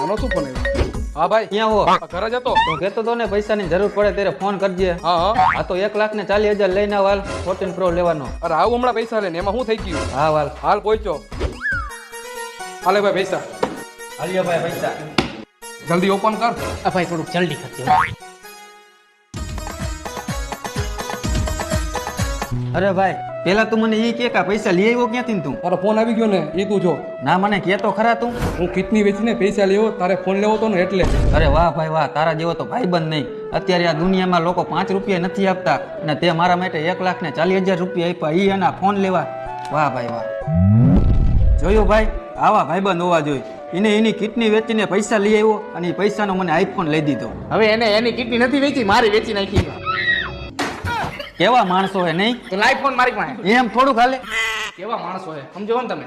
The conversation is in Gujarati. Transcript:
આનો શું ફોન આવ્યો? હા ભાઈ, ક્યાં હો? ઘરે જ હતો. તું કહેતો તો ને પૈસાની જરૂર પડે ત્યારે ફોન કરજે. હા હા. આ તો 1,40,000 લઈને વાલ 14 પ્રો લેવાનો. અરે આવું હમણાં પૈસા લે ને, એમાં શું થઈ ગયું? હા વાલ. હાલ પહોંચ્યો. હાલે ભાઈ પૈસા. હાલ્યો ભાઈ પૈસા. જલ્દી ઓપન કર. ભાઈ થોડુંક જલ્દી કરજો. અરે ભાઈ પેલા તું મને ઈ કે પૈસા લઈ આવ્યો ક્યાંથી ને તું? તારો ફોન આવી ગયો ને, એ તું જો. ના મને કહેતો ખરા તું. હું કિડની વેચીને પૈસા લેવો, તારે ફોન લેવો તો ને એટલે. અરે વાહ ભાઈ વાહ, તારા જેવો તો ભાઈબંધ નહીં. અત્યારે આ દુનિયામાં લોકો 5 રૂપિયા નથી આપતા અને તે મારા માટે 1,40,000 રૂપિયા આપ્યા, ઈ એના ફોન લેવા. વાહ ભાઈ વાહ. જોયું ભાઈ, આવા ભાઈબંધ હોવા જોઈએ. એને એની કિડની વેચીને પૈસા લઈ આવ્યો અને એ પૈસાનો મને આઈફોન લઈ દીધો. હવે એને એની કિડની નથી વેચી, મારી વેચી નાખી. કેવા માણસો હે નહીં? તો લાઈફ ફોન મારી પાસે. એમ થોડુંક હાલે. કેવા માણસો હે સમજો ને તમે.